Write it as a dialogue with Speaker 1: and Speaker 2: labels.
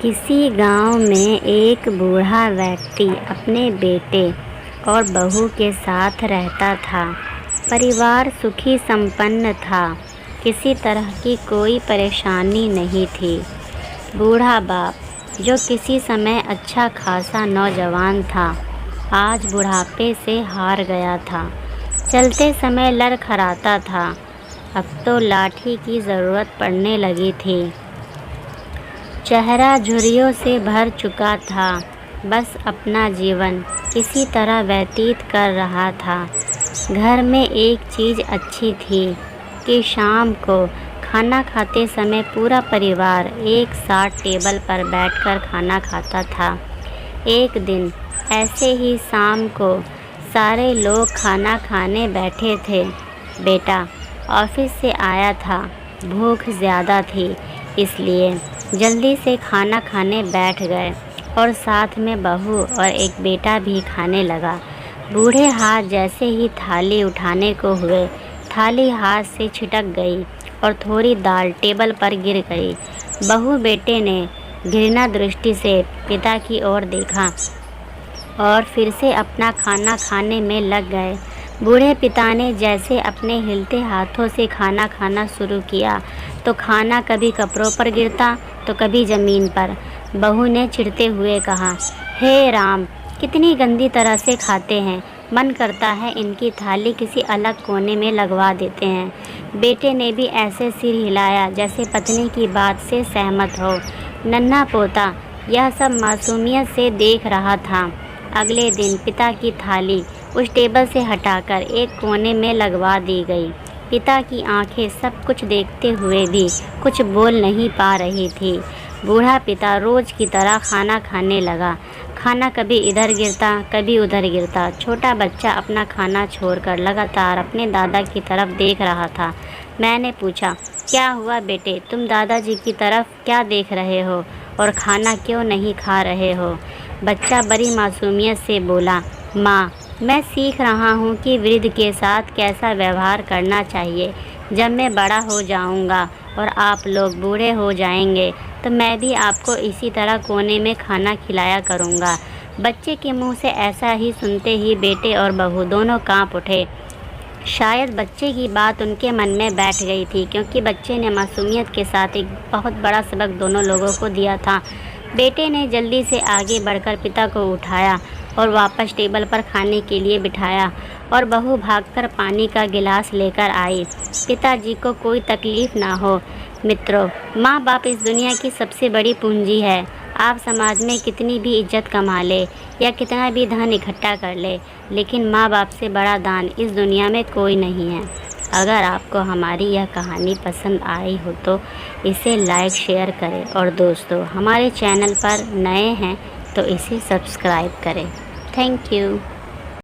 Speaker 1: किसी गांव में एक बूढ़ा व्यक्ति अपने बेटे और बहू के साथ रहता था। परिवार सुखी संपन्न था, किसी तरह की कोई परेशानी नहीं थी। बूढ़ा बाप, जो किसी समय अच्छा खासा नौजवान था, आज बुढ़ापे से हार गया था। चलते समय लड़खड़ाता था, अब तो लाठी की ज़रूरत पड़ने लगी थी। चेहरा झुर्रियों से भर चुका था, बस अपना जीवन किसी तरह व्यतीत कर रहा था। घर में एक चीज़ अच्छी थी कि शाम को खाना खाते समय पूरा परिवार एक साथ टेबल पर बैठकर खाना खाता था। एक दिन ऐसे ही शाम को सारे लोग खाना खाने बैठे थे। बेटा ऑफिस से आया था, भूख ज़्यादा थी, इसलिए जल्दी से खाना खाने बैठ गए और साथ में बहू और एक बेटा भी खाने लगा। बूढ़े हाथ जैसे ही थाली उठाने को हुए, थाली हाथ से छिटक गई और थोड़ी दाल टेबल पर गिर गई। बहू बेटे ने घृणा दृष्टि से पिता की ओर देखा और फिर से अपना खाना खाने में लग गए। बूढ़े पिता ने जैसे अपने हिलते हाथों से खाना खाना शुरू किया तो खाना कभी कपड़ों पर गिरता तो कभी ज़मीन पर। बहू ने चिढ़ते हुए कहा, हे राम, कितनी गंदी तरह से खाते हैं, मन करता है इनकी थाली किसी अलग कोने में लगवा देते हैं। बेटे ने भी ऐसे सिर हिलाया जैसे पत्नी की बात से सहमत हो। नन्हा पोता यह सब मासूमियत से देख रहा था। अगले दिन पिता की थाली उस टेबल से हटाकर एक कोने में लगवा दी गई। पिता की आंखें सब कुछ देखते हुए भी कुछ बोल नहीं पा रही थी। बूढ़ा पिता रोज़ की तरह खाना खाने लगा। खाना कभी इधर गिरता कभी उधर गिरता। छोटा बच्चा अपना खाना छोड़कर लगातार अपने दादा की तरफ देख रहा था। मैंने पूछा, क्या हुआ बेटे, तुम दादाजी की तरफ क्या देख रहे हो और खाना क्यों नहीं खा रहे हो? बच्चा बड़ी मासूमियत से बोला, माँ, मैं सीख रहा हूँ कि वृद्ध के साथ कैसा व्यवहार करना चाहिए। जब मैं बड़ा हो जाऊँगा और आप लोग बूढ़े हो जाएंगे तो मैं भी आपको इसी तरह कोने में खाना खिलाया करूँगा। बच्चे के मुंह से ऐसा ही सुनते ही बेटे और बहू दोनों कांप उठे। शायद बच्चे की बात उनके मन में बैठ गई थी, क्योंकि बच्चे ने मासूमियत के साथ एक बहुत बड़ा सबक दोनों लोगों को दिया था। बेटे ने जल्दी से आगे बढ़कर पिता को उठाया और वापस टेबल पर खाने के लिए बिठाया और बहू भागकर पानी का गिलास लेकर आई। पिताजी को कोई तकलीफ़ ना हो। मित्रों, माँ बाप इस दुनिया की सबसे बड़ी पूंजी है। आप समाज में कितनी भी इज्जत कमा ले या कितना भी धन इकट्ठा कर ले, लेकिन माँ बाप से बड़ा दान इस दुनिया में कोई नहीं है। अगर आपको हमारी यह कहानी पसंद आई हो तो इसे लाइक शेयर करें और दोस्तों, हमारे चैनल पर नए हैं तो इसे सब्सक्राइब करें। Thank you.